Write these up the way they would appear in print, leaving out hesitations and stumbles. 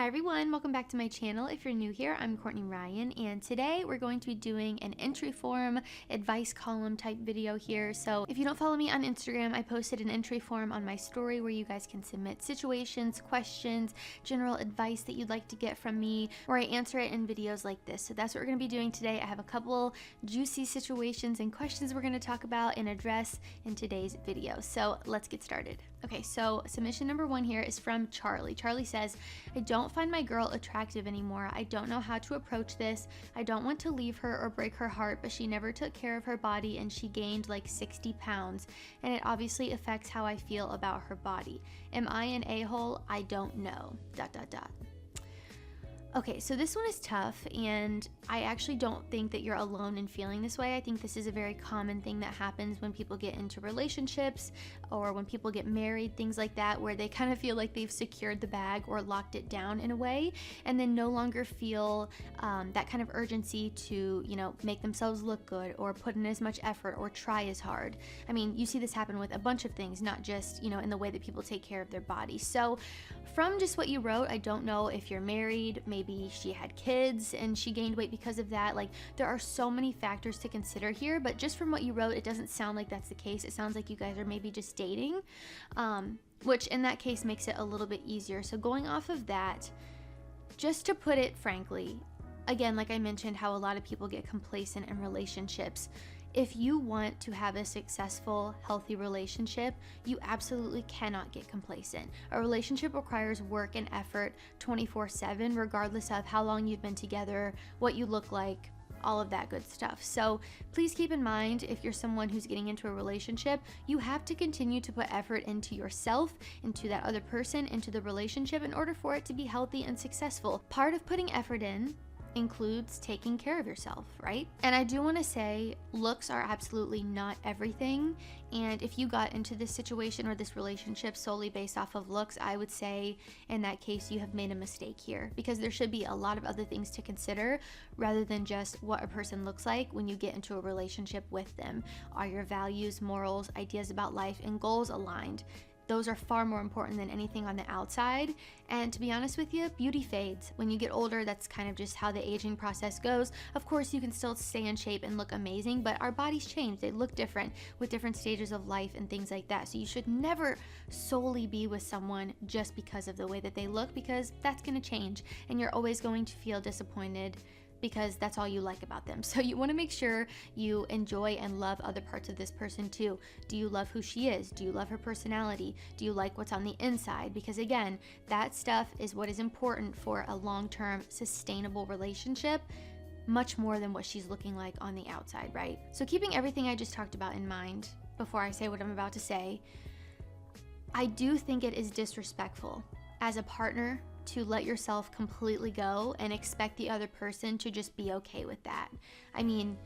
Hi everyone, welcome back to my channel. If you're new here, I'm Courtney Ryan, and today we're going to be doing an entry form advice column type video here. So if you don't follow me on Instagram, I posted an entry form on my story where you guys can submit situations, questions, general advice that you'd like to get from me, where I answer it in videos like this. So that's what we're going to be doing today. I have a couple juicy situations and questions we're going to talk about and address in today's video. So let's get started. Okay, so submission number one here is from Charlie. Charlie says, I don't find my girl attractive anymore. I don't know how to approach this. I don't want to leave her or break her heart, but she never took care of her body and she gained like 60 pounds. And it obviously affects how I feel about her body. Am I an a-hole? I don't know. ... Okay, so this one is tough, and I actually don't think that you're alone in feeling this way. I think this is a very common thing that happens when people get into relationships or when people get married, things like that, where they kind of feel like they've secured the bag or locked it down in a way, and then no longer feel that kind of urgency to, make themselves look good or put in as much effort or try as hard. I mean, you see this happen with a bunch of things, not just, in the way that people take care of their body. So from just what you wrote, I don't know if you're married, maybe she had kids and she gained weight because of that. Like, there are so many factors to consider here, but just from what you wrote, it doesn't sound like that's the case. It sounds like you guys are maybe just dating, which in that case makes it a little bit easier. So going off of that, just to put it frankly, again, like I mentioned, how a lot of people get complacent in relationships. If you want to have a successful, healthy relationship, you absolutely cannot get complacent. A relationship requires work and effort 24/7, regardless of how long you've been together, what you look like, all of that good stuff. So please keep in mind, if you're someone who's getting into a relationship, you have to continue to put effort into yourself, into that other person, into the relationship in order for it to be healthy and successful. Part of putting effort in includes taking care of yourself, right? And I do want to say, looks are absolutely not everything. And if you got into this situation or this relationship solely based off of looks, I would say in that case you have made a mistake here, because there should be a lot of other things to consider rather than just what a person looks like when you get into a relationship with them. Are your values, morals, ideas about life, and goals aligned? Those are far more important than anything on the outside. And to be honest with you, beauty fades. When you get older, that's kind of just how the aging process goes. Of course, you can still stay in shape and look amazing, but our bodies change. They look different with different stages of life and things like that. So you should never solely be with someone just because of the way that they look, because that's gonna change and you're always going to feel disappointed because that's all you like about them. So you want to make sure you enjoy and love other parts of this person too. Do you love who she is? Do you love her personality? Do you like what's on the inside? Because again, that stuff is what is important for a long-term sustainable relationship, much more than what she's looking like on the outside, right? So keeping everything I just talked about in mind before I say what I'm about to say, I do think it is disrespectful as a partner to let yourself completely go and expect the other person to just be okay with that. I mean,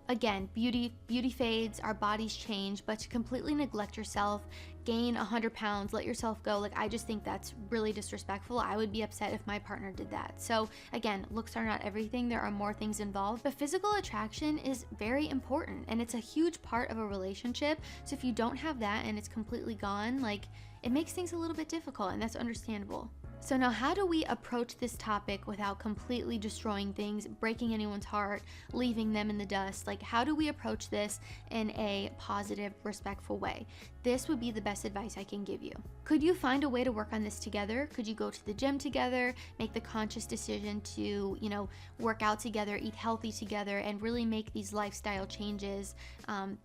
again, beauty fades, our bodies change, but to completely neglect yourself, gain 100 pounds, let yourself go, like, I just think that's really disrespectful. I would be upset if my partner did that. So again, looks are not everything. There are more things involved, but physical attraction is very important and it's a huge part of a relationship. So if you don't have that and it's completely gone, like, it makes things a little bit difficult, and that's understandable. So now, how do we approach this topic without completely destroying things, breaking anyone's heart, leaving them in the dust? Like, how do we approach this in a positive, respectful way? This would be the best advice I can give you. Could you find a way to work on this together? Could you go to the gym together, make the conscious decision to, work out together, eat healthy together, and really make these lifestyle changes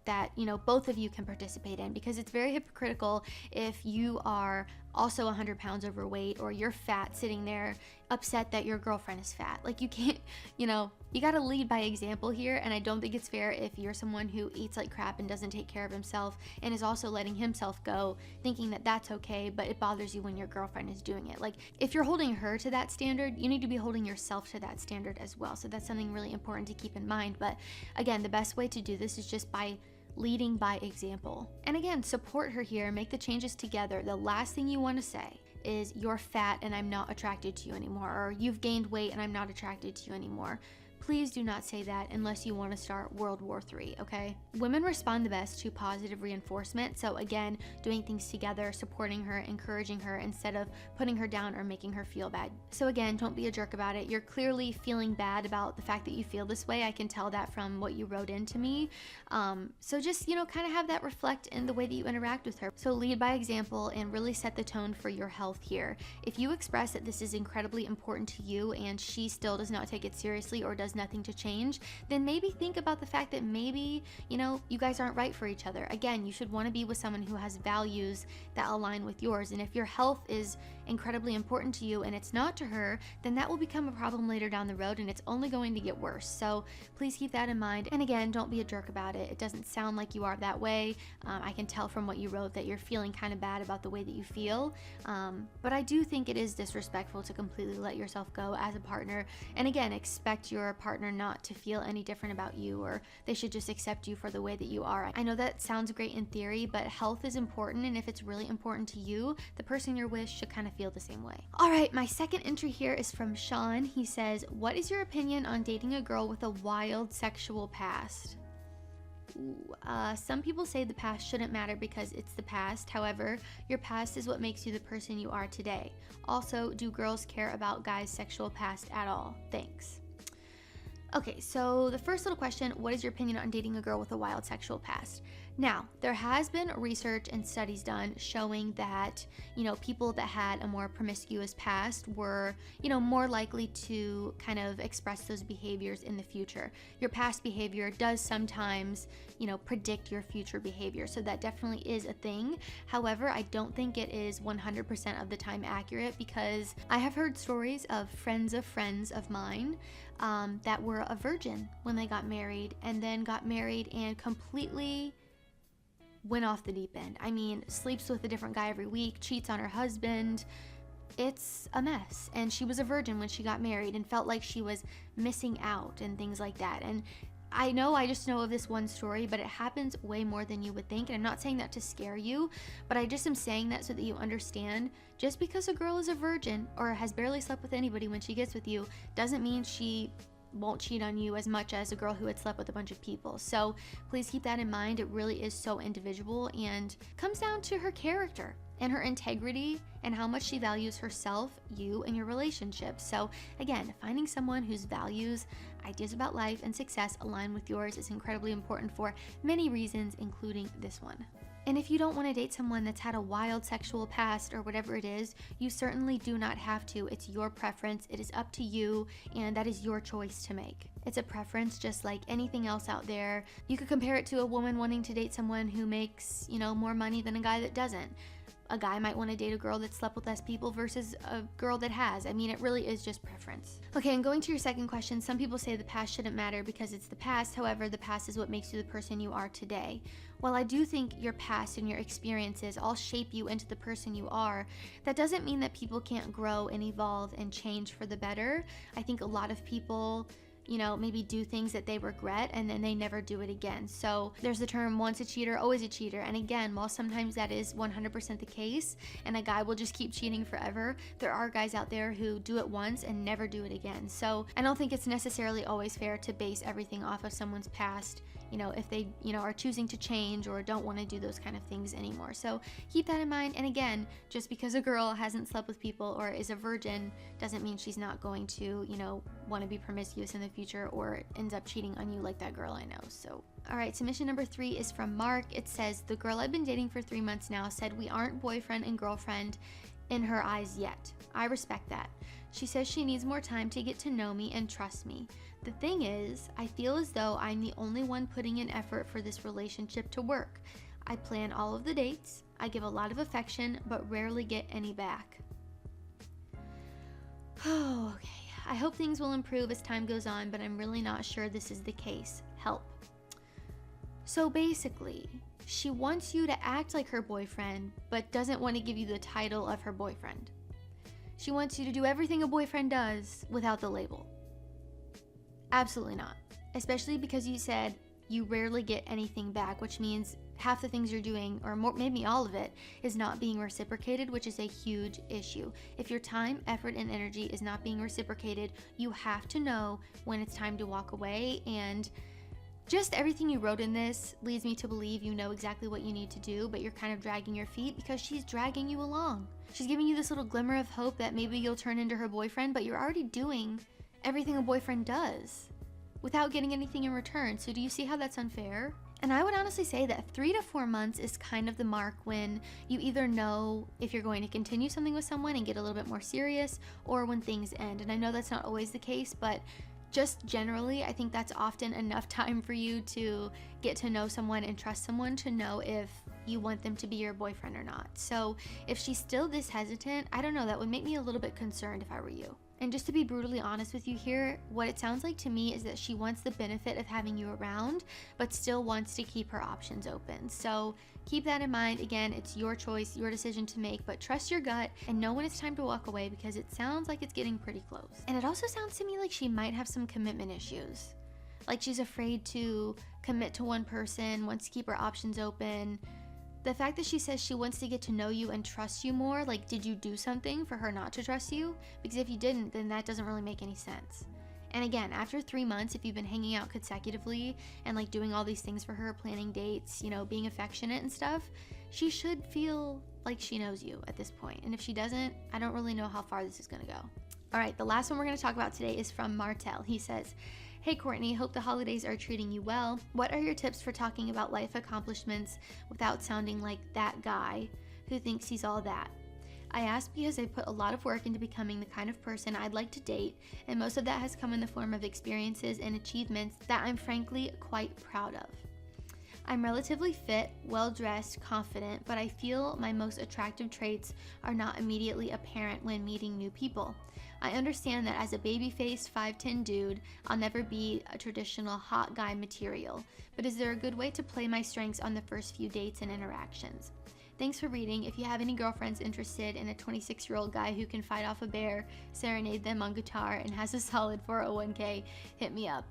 that, both of you can participate in? Because it's very hypocritical if you are also 100 pounds overweight, or you're fat sitting there upset that your girlfriend is fat. Like, you can't, you gotta lead by example here, and I don't think it's fair if you're someone who eats like crap and doesn't take care of himself and is also letting himself go, thinking that that's okay, but it bothers you when your girlfriend is doing it. Like, if you're holding her to that standard, you need to be holding yourself to that standard as well. So that's something really important to keep in mind. But again, the best way to do this is just by leading by example. And again, support her here, make the changes together. The last thing you want to say is, you're fat and I'm not attracted to you anymore, or you've gained weight and I'm not attracted to you anymore. Please do not say that unless you want to start World War III, okay? Women respond the best to positive reinforcement. So again, doing things together, supporting her, encouraging her instead of putting her down or making her feel bad. So again, don't be a jerk about it. You're clearly feeling bad about the fact that you feel this way. I can tell that from what you wrote into me. So just, kind of have that reflect in the way that you interact with her. So lead by example and really set the tone for your health here. If you express that this is incredibly important to you and she still does not take it seriously or does nothing to change, then maybe think about the fact that maybe, you guys aren't right for each other. Again, you should want to be with someone who has values that align with yours. And if your health is incredibly important to you and it's not to her, then that will become a problem later down the road and it's only going to get worse. So please keep that in mind. And again, don't be a jerk about it. It doesn't sound like you are that way. I can tell from what you wrote that you're feeling kind of bad about the way that you feel. But I do think it is disrespectful to completely let yourself go as a partner. And again, expect your partner not to feel any different about you, or they should just accept you for the way that you are. I know that sounds great in theory, but health is important. And if it's really important to you, the person you're with should kind of feel the same way. All right, my second entry here is from Sean. He says, what is your opinion on dating a girl with a wild sexual past? Some people say the past shouldn't matter because it's the past. However, your past is what makes you the person you are today. Also, do girls care about guys' sexual past at all? Thanks. Okay, so the first little question, what is your opinion on dating a girl with a wild sexual past? Now, there has been research and studies done showing that, people that had a more promiscuous past were, more likely to kind of express those behaviors in the future. Your past behavior does sometimes, predict your future behavior. So that definitely is a thing. However, I don't think it is 100% of the time accurate, because I have heard stories of friends of mine that were a virgin when they got married, and then got married and completely went off the deep end. I mean, sleeps with a different guy every week, cheats on her husband. It's a mess. And she was a virgin when she got married and felt like she was missing out and things like that. And I just know of this one story, but it happens way more than you would think. And I'm not saying that to scare you, but I just am saying that so that you understand, just because a girl is a virgin or has barely slept with anybody when she gets with you, doesn't mean she won't cheat on you as much as a girl who had slept with a bunch of people. So please keep that in mind. It really is so individual and comes down to her character and her integrity and how much she values herself, you, and your relationship. So again, finding someone whose values, ideas about life, and success align with yours is incredibly important for many reasons, including this one. And if you don't want to date someone that's had a wild sexual past or whatever it is, you certainly do not have to. It's your preference. It is up to you, and that is your choice to make. It's a preference just like anything else out there. You could compare it to a woman wanting to date someone who makes, more money than a guy that doesn't. A guy might want to date a girl that slept with less people versus a girl that has. I mean, it really is just preference. Okay, and going to your second question, some people say the past shouldn't matter because it's the past. However, the past is what makes you the person you are today. While I do think your past and your experiences all shape you into the person you are, that doesn't mean that people can't grow and evolve and change for the better. I think a lot of people maybe do things that they regret and then they never do it again. So there's the term once a cheater, always a cheater. And again, while sometimes that is 100% the case and a guy will just keep cheating forever, there are guys out there who do it once and never do it again. So I don't think it's necessarily always fair to base everything off of someone's past, if they, are choosing to change or don't want to do those kind of things anymore. So keep that in mind. And again, just because a girl hasn't slept with people or is a virgin doesn't mean she's not going to, want to be promiscuous in the future or ends up cheating on you like that girl I know. So, all right, submission number 3 is from Mark. It says, the girl I've been dating for 3 months now said we aren't boyfriend and girlfriend in her eyes yet. I respect that. She says she needs more time to get to know me and trust me. The thing is, I feel as though I'm the only one putting in effort for this relationship to work. I plan all of the dates, I give a lot of affection, but rarely get any back. Oh, okay. I hope things will improve as time goes on, but I'm really not sure this is the case. Help. So basically, she wants you to act like her boyfriend, but doesn't want to give you the title of her boyfriend. She wants you to do everything a boyfriend does without the label. Absolutely not. Especially because you said you rarely get anything back, which means half the things you're doing, or more, maybe all of it, is not being reciprocated, which is a huge issue. If your time, effort, and energy is not being reciprocated, you have to know when it's time to walk away. And just everything you wrote in this leads me to believe you know exactly what you need to do, but you're kind of dragging your feet because she's dragging you along. She's giving you this little glimmer of hope that maybe you'll turn into her boyfriend, but you're already doing everything a boyfriend does without getting anything in return. So do you see how that's unfair? And I would honestly say that 3 to 4 months is kind of the mark when you either know if you're going to continue something with someone and get a little bit more serious, or when things end. And I know that's not always the case, but just generally, I think that's often enough time for you to get to know someone and trust someone to know if you want them to be your boyfriend or not. So if she's still this hesitant, I don't know, that would make me a little bit concerned if I were you. And just to be brutally honest with you here, what it sounds like to me is that she wants the benefit of having you around, but still wants to keep her options open. So keep that in mind. Again, it's your choice, your decision to make, but trust your gut and know when it's time to walk away, because it sounds like it's getting pretty close. And it also sounds to me like she might have some commitment issues. Like she's afraid to commit to one person, wants to keep her options open. The fact that she says she wants to get to know you and trust you more, like, did you do something for her not to trust you? Because if you didn't, then that doesn't really make any sense. And again, after 3 months, if you've been hanging out consecutively and like doing all these things for her, planning dates, you know, being affectionate and stuff, she should feel like she knows you at this point. And if she doesn't, I don't really know how far this is gonna go. All right, the last one we're gonna talk about today is from Martel. He says, "Hey Courtney, hope the holidays are treating you well. What are your tips for talking about life accomplishments without sounding like that guy who thinks he's all that? I ask because I put a lot of work into becoming the kind of person I'd like to date, and most of that has come in the form of experiences and achievements that I'm frankly quite proud of. I'm relatively fit, well-dressed, confident, but I feel my most attractive traits are not immediately apparent when meeting new people. I understand that as a baby-faced 5'10" dude, I'll never be a traditional hot guy material, but is there a good way to play my strengths on the first few dates and interactions? Thanks for reading. If you have any girlfriends interested in a 26-year-old guy who can fight off a bear, serenade them on guitar, and has a solid 401k, hit me up."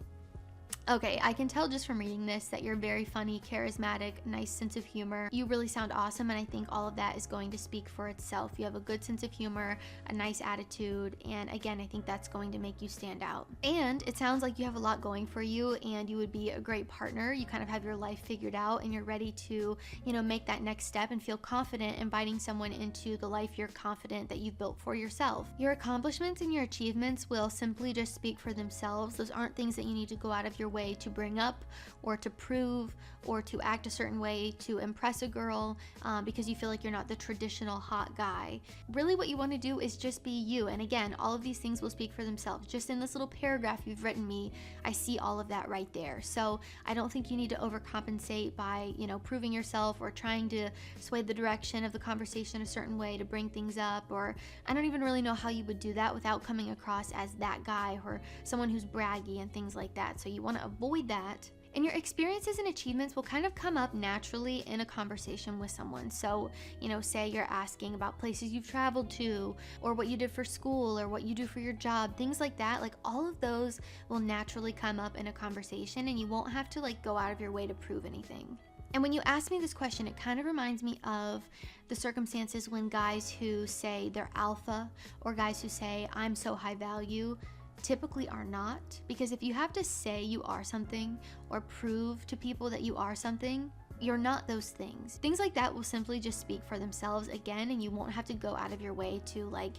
Okay, I can tell just from reading this that you're very funny, charismatic, nice sense of humor. You really sound awesome, and I think all of that is going to speak for itself. You have a good sense of humor, a nice attitude, and again, I think that's going to make you stand out. And it sounds like you have a lot going for you, and you would be a great partner. You kind of have your life figured out, and you're ready to, you know, make that next step and feel confident inviting someone into the life you're confident that you've built for yourself. Your accomplishments and your achievements will simply just speak for themselves. Those aren't things that you need to go out of your way to bring up or to prove or to act a certain way to impress a girl because you feel like you're not the traditional hot guy. Really what you want to do is just be you. And again, all of these things will speak for themselves. Just in this little paragraph you've written me, I see all of that right there. So I don't think you need to overcompensate by, you know, proving yourself or trying to sway the direction of the conversation a certain way to bring things up, or I don't even really know how you would do that without coming across as that guy or someone who's braggy and things like that. So you want to avoid that. And your experiences and achievements will kind of come up naturally in a conversation with someone. So, you know, say you're asking about places you've traveled to, or what you did for school, or what you do for your job, things like that. Like all of those will naturally come up in a conversation, and you won't have to like go out of your way to prove anything. And when you ask me this question, it kind of reminds me of the circumstances when guys who say they're alpha, or guys who say I'm so high value, typically are not. Because if you have to say you are something or prove to people that you are something, you're not those things. Things like that will simply just speak for themselves again, and you won't have to go out of your way to like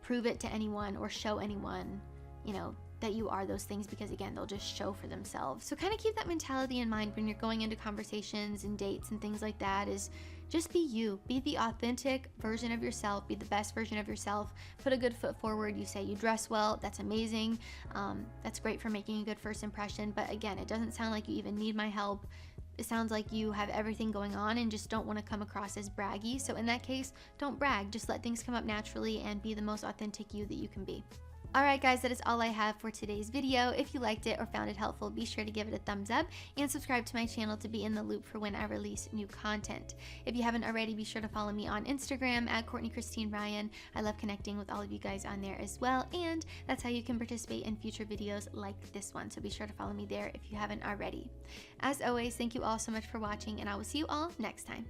prove it to anyone or show anyone, you know, that you are those things, because again, they'll just show for themselves. So kind of keep that mentality in mind when you're going into conversations and dates and things like that. Is just be you. Be the authentic version of yourself. Be the best version of yourself. Put a good foot forward. You say you dress well. That's amazing. That's great for making a good first impression. But again, it doesn't sound like you even need my help. It sounds like you have everything going on and just don't want to come across as braggy. So in that case, don't brag. Just let things come up naturally and be the most authentic you that you can be. Alright guys, that is all I have for today's video. If you liked it or found it helpful, be sure to give it a thumbs up and subscribe to my channel to be in the loop for when I release new content. If you haven't already, be sure to follow me on Instagram at Courtney Christine Ryan. I love connecting with all of you guys on there as well, and that's how you can participate in future videos like this one, so be sure to follow me there if you haven't already. As always, thank you all so much for watching, and I will see you all next time.